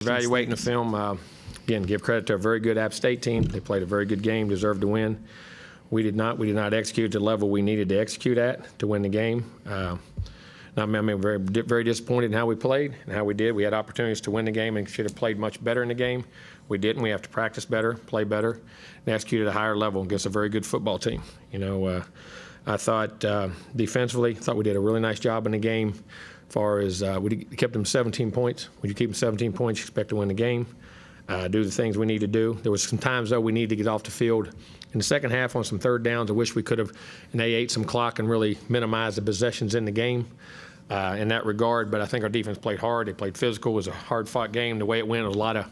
Evaluating the film, again, give credit to a very good App State team. They played a very good game, deserved to win. We did not execute to the level we needed to execute at to win the game. I'm very disappointed in how we played and how we did. We had opportunities to win the game and should have played much better in the game. We didn't. We have to practice better, play better, and execute at a higher level against a very good football team. I thought defensively, we did a really nice job in the game. As far as we kept them 17 points. When you keep them 17 points, you expect to win the game. Do the things we need to do. There was some times, though, we needed to get off the field in the second half on some third downs. I wish we could have, and they ate some clock and really minimized the possessions in the game in that regard. But I think our defense played hard. They played physical. It was a hard-fought game. The way it went, it was a lot of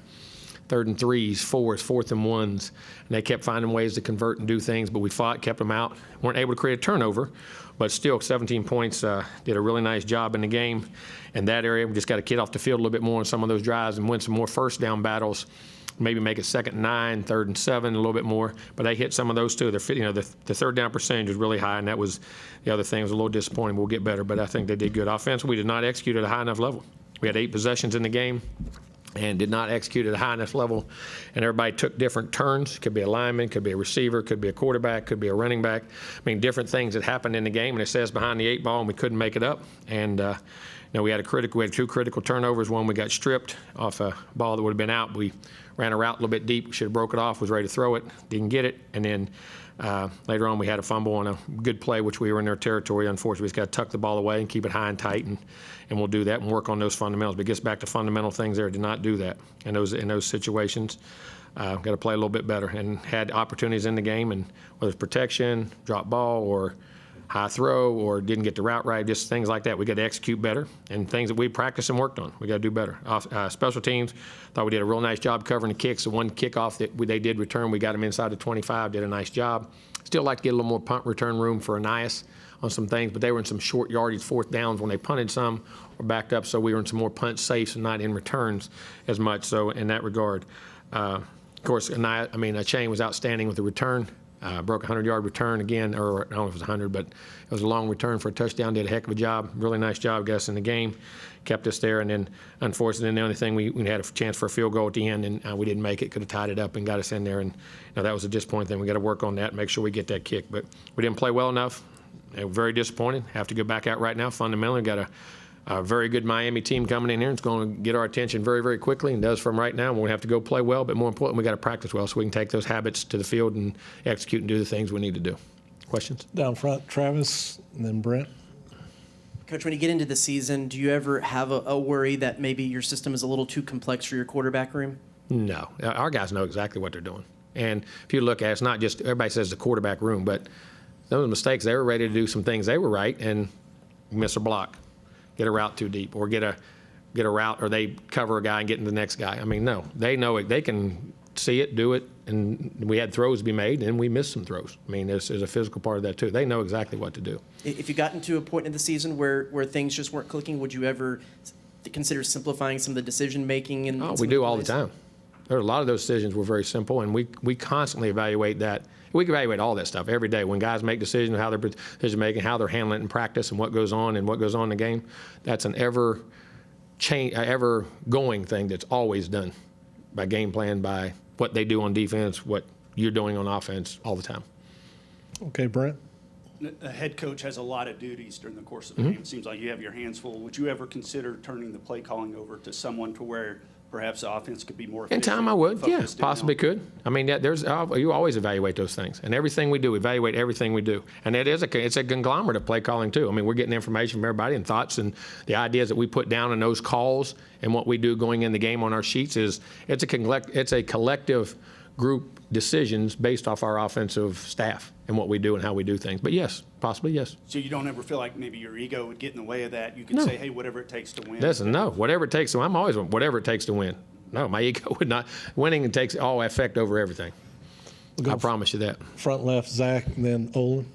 third and threes, fours, fourth and ones. And they kept finding ways to convert and do things, but we fought, kept them out. Weren't able to create a turnover, but still 17 points, did a really nice job in the game. In that area, we just got to get off the field a little bit more on some of those drives and win some more first down battles. Maybe make it 2nd and 9, 3rd and 7, a little bit more. But they hit some of those too. The third down percentage was really high, and that was the other thing. Was a little disappointing. We'll get better, but I think they did good. Offense, we did not execute at a high enough level. We had 8 possessions in the game and did not execute at a high enough level. And everybody took different turns. Could be a lineman, could be a receiver, could be a quarterback, could be a running back. I mean, different things that happened in the game, and it says behind the 8 ball, and we couldn't make it up. And we had 2 critical turnovers. One, we got stripped off a ball that would have been out. We ran a route a little bit deep, should have broke it off, was ready to throw it, didn't get it. And then later on we had a fumble on a good play, which we were in their territory. Unfortunately, we just got to tuck the ball away and keep it high and tight, and we'll do that and work on those fundamentals. But it gets back to fundamental things there. Did not do that in those situations. Got to play a little bit better, and had opportunities in the game, and whether it's protection, drop ball, or high throw, or didn't get the route right, just things like that. We got to execute better, and things that we practiced and worked on. We got to do better. Special teams, thought we did a real nice job covering the kicks. The one kickoff that they did return, we got them inside the 25, did a nice job. Still like to get a little more punt return room for Anais on some things, but they were in some short yardage 4th downs when they punted some or backed up, so we were in some more punt safes and not in returns as much, so in that regard. Of course, Chain was outstanding with the return. Broke a 100-yard return again, or I don't know if it was 100, but it was a long return for a touchdown. Did a heck of a job, really nice job, got us in the game, kept us there. And then, unfortunately, the only thing we had a chance for a field goal at the end, and we didn't make it. Could have tied it up and got us in there. And that was a disappointing thing. We got to work on that, and make sure we get that kick. But we didn't play well enough. They were very disappointed. Have to go back out right now. Fundamentally, got a very good Miami team coming in here. It's going to get our attention very, very quickly, and does from right now. We're going to have to go play well, but more importantly, we got to practice well so we can take those habits to the field and execute and do the things we need to do. Questions? Down front, Travis, and then Brent. Coach, when you get into the season, do you ever have a worry that maybe your system is a little too complex for your quarterback room? No. Our guys know exactly what they're doing. And if you look at it, it's not just everybody says the quarterback room, but those mistakes, they were ready to do some things. They were right and miss a block. Get a route too deep, or get a route, or they cover a guy and get into the next guy. I mean, no, they know it. They can see it, do it, and we had throws to be made, and we missed some throws. I mean, there's a physical part of that too. They know exactly what to do. If you got into a point in the season where things just weren't clicking, would you ever consider simplifying some of the decision making? We do all the time. There are a lot of those decisions were very simple, and we constantly evaluate that. We can evaluate all that stuff every day. When guys make decisions, how they're decision making, how they're handling it in practice, and what goes on in the game, that's an ever going thing that's always done by game plan, by what they do on defense, what you're doing on offense all the time. Okay, Brent. A head coach has a lot of duties during the course of the game. It seems like you have your hands full. Would you ever consider turning the play calling over to someone to where perhaps the offense could be more efficient? In time, I would. Yeah, possibly could. I mean, you always evaluate those things, and everything we do, evaluate everything we do, and it's a conglomerate of play calling too. I mean, we're getting information from everybody and thoughts, and the ideas that we put down in those calls and what we do going in the game on our sheets it's a collective group decisions based off our offensive staff and what we do and how we do things. But yes, possibly yes. So you don't ever feel like maybe your ego would get in the way of that? You could No. say, hey, whatever it takes to win. Listen, no, whatever it takes to win. I'm always whatever it takes to win. No, my ego would not. Winning takes all effect over everything. I promise you that. Front left, Zach, and then Olin.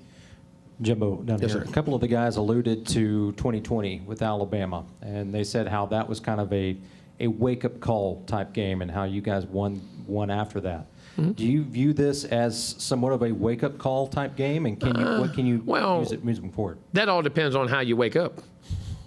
Jimbo, down Yes, here. sir. A couple of the guys alluded to 2020 with Alabama, and they said how that was kind of a wake-up call type game and how you guys won after that. Do you view this as somewhat of a wake-up call type game, and what can you use it moving forward? That all depends on how you wake up.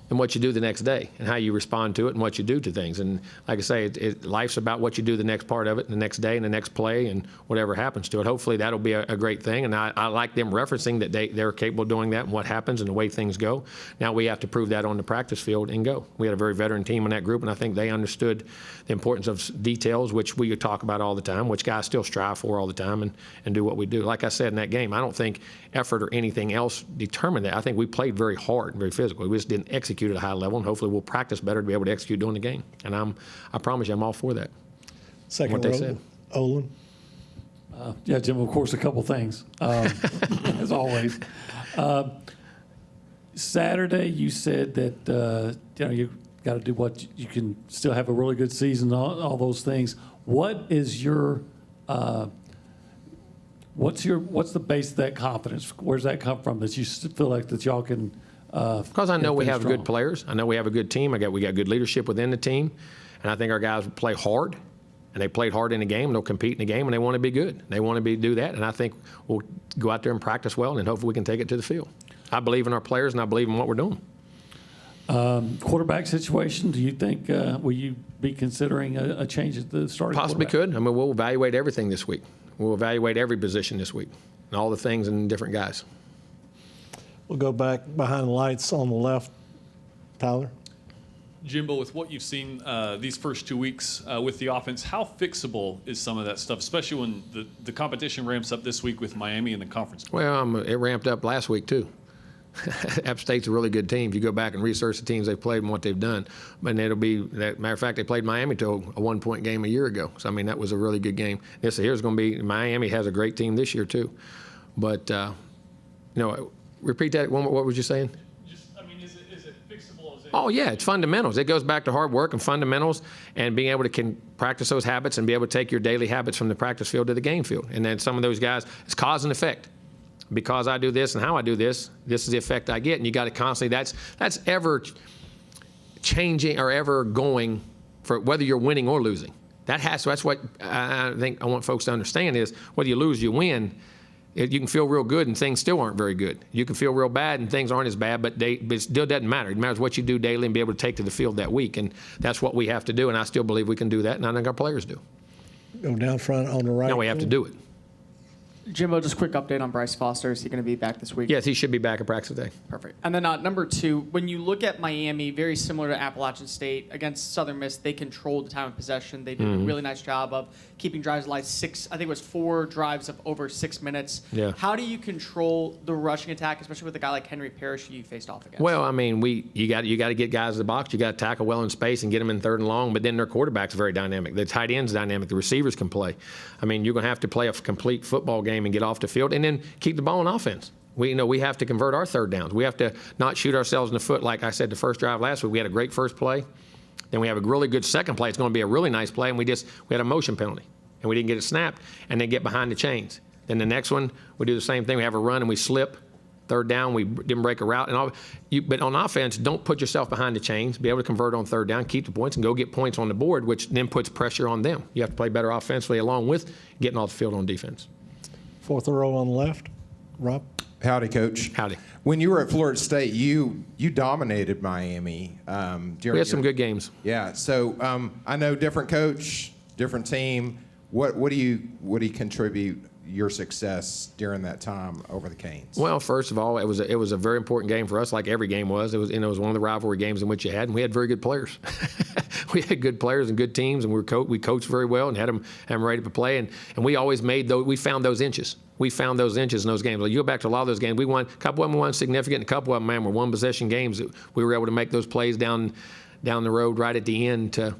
than what you do the next day, and how you respond to it and what you do to things. And like I say, life's about what you do the next part of it, and the next day, and the next play, and whatever happens to it. Hopefully that'll be a great thing, and I like them referencing that they're capable of doing that and what happens and the way things go. Now we have to prove that on the practice field and go. We had a very veteran team in that group, and I think they understood the importance of details, which we talk about all the time, which guys still strive for all the time, and do what we do. Like I said in that game, I don't think effort or anything else determined that. I think we played very hard and very physical. We just didn't execute at a high level, and hopefully we'll practice better to be able to execute during the game. And I promise you, I'm all for that. Second What they row, said. Olin. Yeah, Jim, of course, a couple things, as always. Saturday, you said that you got to do what you can still have a really good season, all those things. What is your what's the base of that confidence? Where's that come from? That you feel like that y'all can? Because I know we finish have strong? good players. I know we have a good team. We got good leadership within the team, and I think our guys play hard. And they played hard in the game, and they'll compete in the game, and they want to be good. They want to do that, and I think we'll go out there and practice well, and hopefully we can take it to the field. I believe in our players, and I believe in what we're doing. Quarterback situation, do you think, will you be considering a change at the starting Possibly quarterback? could. I mean, we'll evaluate everything this week. We'll evaluate every position this week, and all the things and different guys. We'll go back behind the lights on the left. Tyler. Jimbo, with what you've seen these first 2 weeks with the offense, how fixable is some of that stuff, especially when the competition ramps up this week with Miami in the conference? Well, it ramped up last week, too. App State's a really good team. If you go back and research the teams they've played and what they've done, and matter of fact, they played Miami to a 1-point game a year ago. So, I mean, that was a really good game. Here's going to be, Miami has a great team this year, too. But, repeat that. What was you saying? Is it fixable? Oh, yeah, it's fundamentals. It goes back to hard work and fundamentals and being able to practice those habits and be able to take your daily habits from the practice field to the game field. And then some of those guys, it's cause and effect. Because I do this and how I do this is the effect I get. And you got to constantly, that's ever changing or ever going for whether you're winning or losing. That's what I think I want folks to understand is whether you lose, you win. You can feel real good and things still aren't very good. You can feel real bad and things aren't as bad, but it still doesn't matter. It matters what you do daily and be able to take to the field that week. And that's what we have to do. And I still believe we can do that. And I think our players do. Go down front on the right. Now we have to do it. Jimbo, just a quick update on Bryce Foster. Is he going to be back this week? Yes, he should be back at practice today. Perfect. And then number two, when you look at Miami, very similar to Appalachian State, against Southern Miss, they controlled the time of possession. They did a really nice job of keeping drives alive. I think it was 4 drives of over 6 minutes. Yeah. How do you control the rushing attack, especially with a guy like Henry Parrish who you faced off against? Well, I mean, you got to get guys in the box. You got to tackle well in space and get them in third and long. But then their quarterback's very dynamic. The tight end's dynamic. The receivers can play. I mean, you're going to have to play a complete football game and get off the field, and then keep the ball in offense. We have to convert our third downs. We have to not shoot ourselves in the foot. Like I said, the first drive last week, we had a great first play. Then we have a really good second play. It's going to be a really nice play, and we had a motion penalty, and we didn't get it snapped, and then get behind the chains. Then the next one, we do the same thing. We have a run, and we slip. Third down, we didn't break a route. But on offense, don't put yourself behind the chains. Be able to convert on third down, keep the points, and go get points on the board, which then puts pressure on them. You have to play better offensively along with getting off the field on defense. Fourth row on the left. Rob. Howdy, Coach. Howdy. When you were at Florida State, you dominated Miami. We had some good games. Yeah. So I know different coach, different team. What do you contribute your success during that time over the Canes? Well, first of all, it was a very important game for us, like every game was. It was one of the rivalry games in which you had, and we had very good players. We had good players and good teams, and we coached very well and had them ready to play. And we always we found those inches. We found those inches in those games. Like you go back to a lot of those games, we won. A couple of them won significant. A couple of them, were one-possession games. We were able to make those plays down the road right at the end to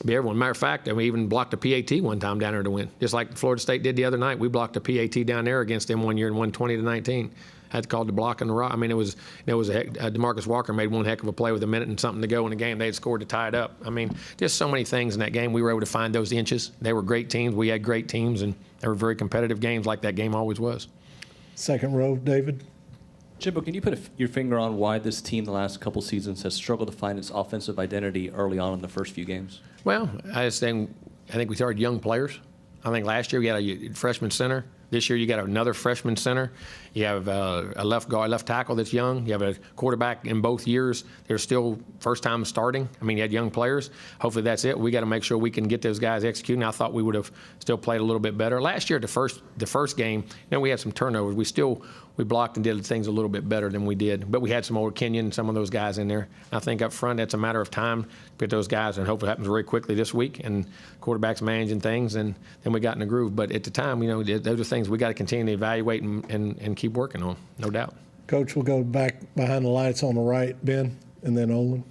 be everyone. Matter of fact, we even blocked a PAT one time down there to win, just like Florida State did the other night. We blocked a PAT down there against them one year and won 20-19. Had called the block in the rock. I mean, DeMarcus Walker made one heck of a play with a minute and something to go in the game. They had scored to tie it up. I mean, just so many things in that game. We were able to find those inches. They were great teams. We had great teams, and they were very competitive games like that game always was. Second row, David. Jimbo, can you put your finger on why this team the last couple seasons has struggled to find its offensive identity early on in the first few games? Well, I think we started young players. I think last year we had a freshman center. This year you got another freshman center. You have a left guard, left tackle that's young. You have a quarterback in both years. They're still first time starting. I mean, you had young players. Hopefully that's it. We got to make sure we can get those guys executing. I thought we would have still played a little bit better. Last year, the first game, we had some turnovers. We blocked and did things a little bit better than we did. But we had some old Kenyon and some of those guys in there. I think up front, that's a matter of time to get those guys, and hopefully it happens very quickly this week. And quarterbacks managing things, and then we got in the groove. But at the time, those are things we got to continue to evaluate and keep working on, no doubt. Coach, we'll go back behind the lights on the right, Ben, and then Olin.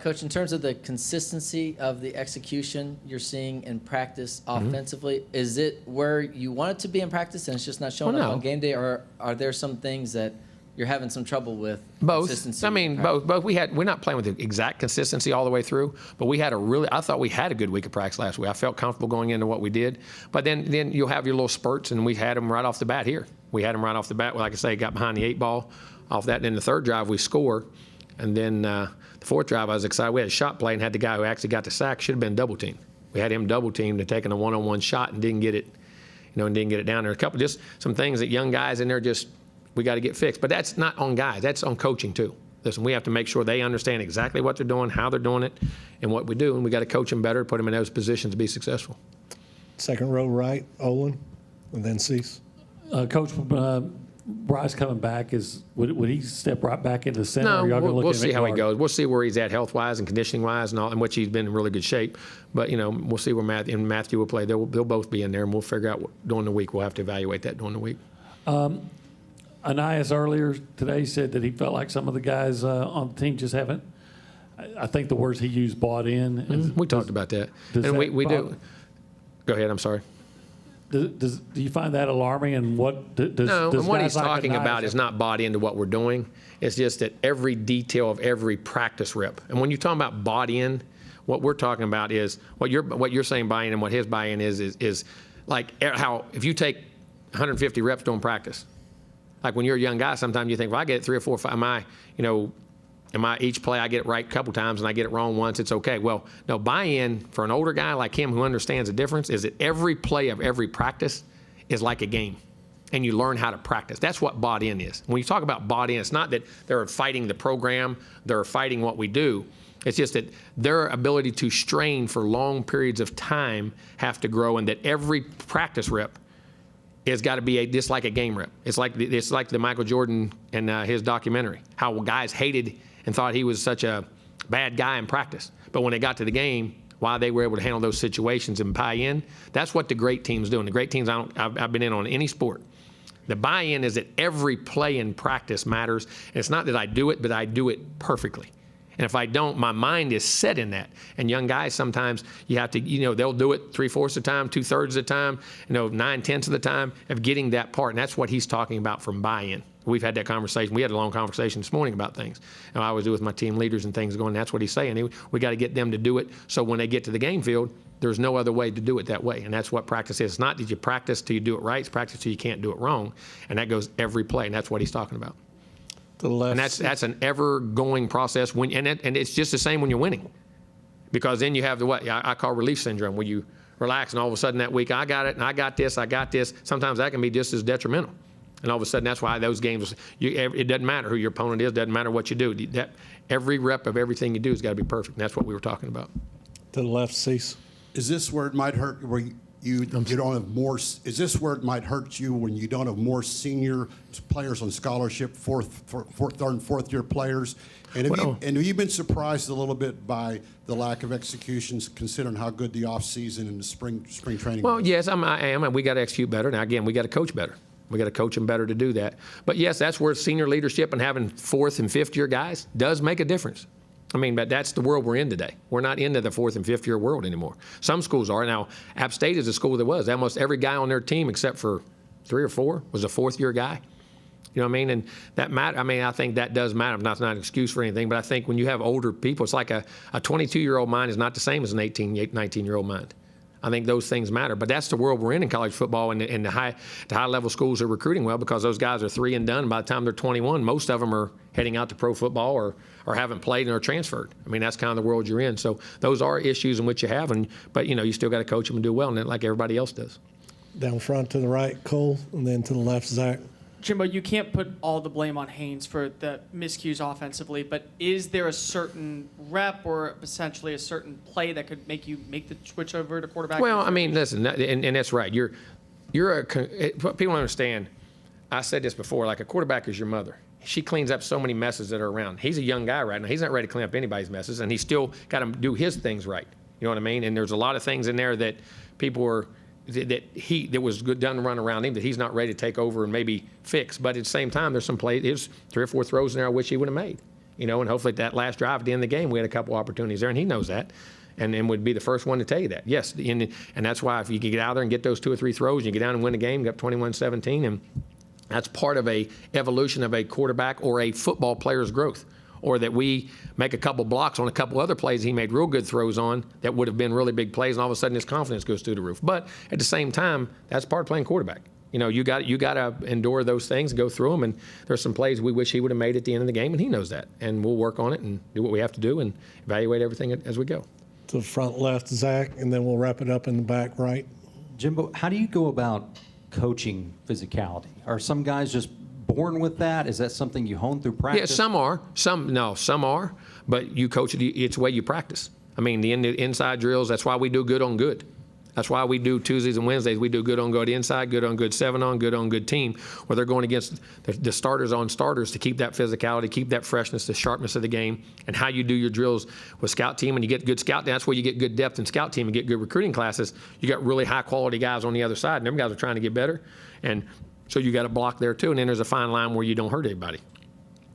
Coach, in terms of the consistency of the execution you're seeing in practice offensively, is it where you want it to be in practice and it's just not showing up on game day, or are there some things that you're having some trouble with? Both. Consistency I mean, both. We're not playing with the exact consistency all the way through, but I thought we had a good week of practice last week. I felt comfortable going into what we did. But then you'll have your little spurts, and we had them right off the bat here. We had them right off the bat. Like I say, got behind the 8 ball off that. And then the third drive, we score. And then the fourth drive, I was excited. We had a shot play and had the guy who actually got the sack. Should have been double teamed. We had him double teamed and taking a one-on-one shot and didn't get it, and didn't get it down there. Just some things that young guys in there we got to get fixed. But that's not on guys. That's on coaching too. Listen, we have to make sure they understand exactly what they're doing, how they're doing it, and what we do. And we got to coach them better, put them in those positions to be successful. Second row right, Olin, and then Cease. Coach, Bryce coming back, would he step right back into the center? No, or y'all gonna look we'll at him see at how he guard? goes. We'll see where he's at health-wise and conditioning-wise and all, in which he's been in really good shape. But, we'll see where Matthew will play. They'll both be in there, and we'll figure out during the week. We'll have to evaluate that during the week. Anais earlier today said that he felt like some of the guys on the team just haven't, I think the words he used, bought in. We talked about that. does And that we do. bother- Go ahead, I'm sorry. Do you find that alarming? And what does No, does and what guys he's like talking Anais about is not bought into what we're doing. It's just that every detail of every practice rep. And when you're talking about bought in, what we're talking about is what you're saying buy in, and what his buy in is like how if you take 150 reps during practice, like when you're a young guy, sometimes you think, well, I get 3 or 4 or 5. Am I each play I get it right a couple times and I get it wrong once, it's okay. Well, no, buy-in for an older guy like him who understands the difference is that every play of every practice is like a game, and you learn how to practice. That's what bought in is. When you talk about bought in, it's not that they're fighting the program, they're fighting what we do. It's just that their ability to strain for long periods of time have to grow, and that every practice rep has got to be just like a game rep. It's like the Michael Jordan and his documentary, how guys hated and thought he was such a bad guy in practice. But when they got to the game, why they were able to handle those situations and buy in, that's what the great teams do. And the great teams, I've been in on any sport. The buy-in is that every play in practice matters. And it's not that I do it, but I do it perfectly. And if I don't, my mind is set in that. And young guys, sometimes you have to, they'll do it 3/4 of the time, 2/3 of the time, 9/10 of the time of getting that part. And that's what he's talking about from buy-in. We've had that conversation. We had a long conversation this morning about things. And I always do with my team leaders and things going, that's what he's saying. We got to get them to do it so when they get to the game field, there's no other way to do it that way. And that's what practice is. It's not that you practice till you do it right. It's practice till you can't do it wrong. And that goes every play. And that's what he's talking about. To the left. And that's an ever-going process. And it's just the same when you're winning. Because then you have what I call relief syndrome, where you relax and all of a sudden that week, I got it, and I got this. Sometimes that can be just as detrimental. And all of a sudden, that's why those games, it doesn't matter who your opponent is, doesn't matter what you do. Every rep of everything you do has got to be perfect. And that's what we were talking about. To the left, Cease. Is this where it might hurt, where you don't have more? Is this where it might hurt you when you don't have more senior players on scholarship, third and fourth year players? And have you been surprised a little bit by the lack of executions, considering how good the off season and the spring training? Well, was? yes, I am, and we got to execute better. Now, again, we got to coach better. We got to coach them better to do that. But yes, that's where senior leadership and having 4th and 5th year guys does make a difference. But that's the world we're in today. We're not into the 4th and 5th year world anymore. Some schools are. Now, App State is a school that was. Almost every guy on their team, except for 3 or 4, was a 4th year guy. You know what I mean? And that matter. I think that does matter. That's not an excuse for anything. But I think when you have older people, it's like a 22-year-old mind is not the same as an 18, 19-year-old mind. I think those things matter. But that's the world we're in college football, and the high-level schools are recruiting well because those guys are 3 and done. By the time they're 21, most of them are heading out to pro football or haven't played and are transferred. That's kind of the world you're in. So those are issues in which you have, but you still got to coach them and do well in it like everybody else does. Down front to the right, Cole, and then to the left, Zach. Jimbo, you can't put all the blame on Haynes for the miscues offensively, but is there a certain rep or essentially a certain play that could make you make the switch over to quarterback? Well, I mean, listen, and that's right. What people don't understand, I said this before, like a quarterback is your mother. She cleans up so many messes that are around. He's a young guy right now. He's not ready to clean up anybody's messes, and he's still got to do his things right. You know what I mean? And there's a lot of things in there that people are that was good done to run around him that he's not ready to take over and maybe fix. But at the same time, there's some plays. There's 3 or 4 throws in there I wish he would have made. You know, and hopefully that last drive at the end of the game, we had a couple opportunities there, and he knows that, and would be the first one to tell you that. Yes, and that's why if you can get out there and get those 2 or 3 throws, and you get down and win the game, get up 21-17, and that's part of a evolution of a quarterback or a football player's growth. Or that we make a couple blocks on a couple other plays he made real good throws on that would have been really big plays, and all of a sudden his confidence goes through the roof. But at the same time, that's part of playing quarterback. You know, you got to endure those things and go through them. And there's some plays we wish he would have made at the end of the game, and he knows that. And we'll work on it and do what we have to do and evaluate everything as we go. To the front left, Zach, and then we'll wrap it up in the back right. Jimbo, how do you go about coaching physicality? Are some guys just born with that? Is that something you hone through practice? Yeah, some are. Some are. But you coach it. It's the way you practice. I mean, the inside drills. That's why we do good on good. That's why we do Tuesdays and Wednesdays. We do good on good inside, good on good 7-on, good on good team, where they're going against the starters on starters to keep that physicality, keep that freshness, the sharpness of the game, and how you do your drills with scout team. And you get good scout. That's where you get good depth in scout team and get good recruiting classes. You got really high quality guys on the other side, and them guys are trying to get better. And so you got to block there too. And then there's a fine line where you don't hurt anybody.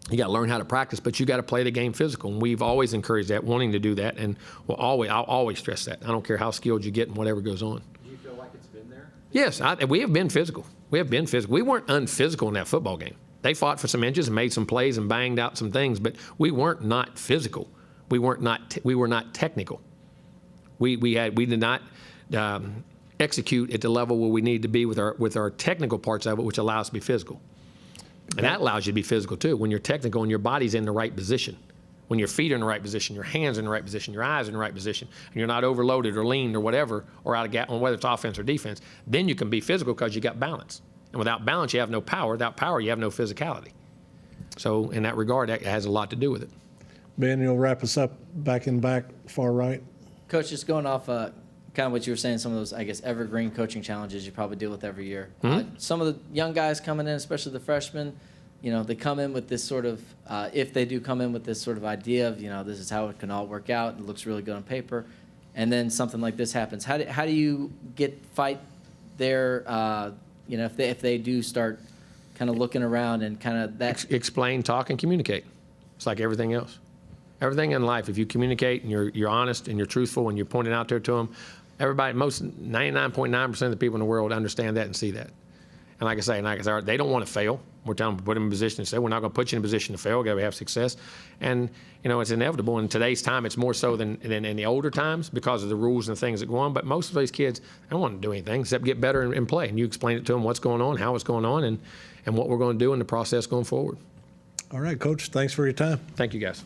You got to learn how to practice, but you got to play the game physical. And we've always encouraged that, wanting to do that. And I'll always stress that. I don't care how skilled you get and whatever goes on. Do you feel like it's been there? Yes, we have been physical. We have been physical. We weren't unphysical in that football game. They fought for some inches and made some plays and banged out some things, but we weren't not physical. We were not technical. We did not execute at the level where we needed to be with our technical parts of it, which allows us to be physical. And that allows you to be physical too. When you're technical and your body's in the right position, when your feet are in the right position, your hands are in the right position, your eyes are in the right position, and you're not overloaded or leaned or whatever, or out of gap on whether it's offense or defense, then you can be physical because you got balance. And without balance, you have no power. Without power, you have no physicality. So in that regard, that has a lot to do with it. Ben, you'll wrap us up back in back, far right. Coach, just going off kind of what you were saying, some of those, I guess, evergreen coaching challenges you probably deal with every year. Some of the young guys coming in, especially the freshmen, you know, they come in with this sort of, if they do come in with this sort of idea of, you know, this is how it can all work out and it looks really good on paper, and then something like this happens. How do you fight their, you know, if they do start kind of looking around and kind of that? Explain, talk, and communicate. It's like everything else. Everything in life, if you communicate and you're honest and you're truthful and you're pointing out there to them, everybody, most 99.9% of the people in the world understand that and see that. And like I say, they don't want to fail. We're telling them to put them in a position to say, we're not going to put you in a position to fail. We've got to have success. And, you know, it's inevitable. In today's time, it's more so than in the older times because of the rules and the things that go on. But most of these kids, they don't want to do anything except get better and play. And you explain it to them what's going on, how it's going on, and what we're going to do in the process going forward. All right, Coach, thanks for your time. Thank you, guys.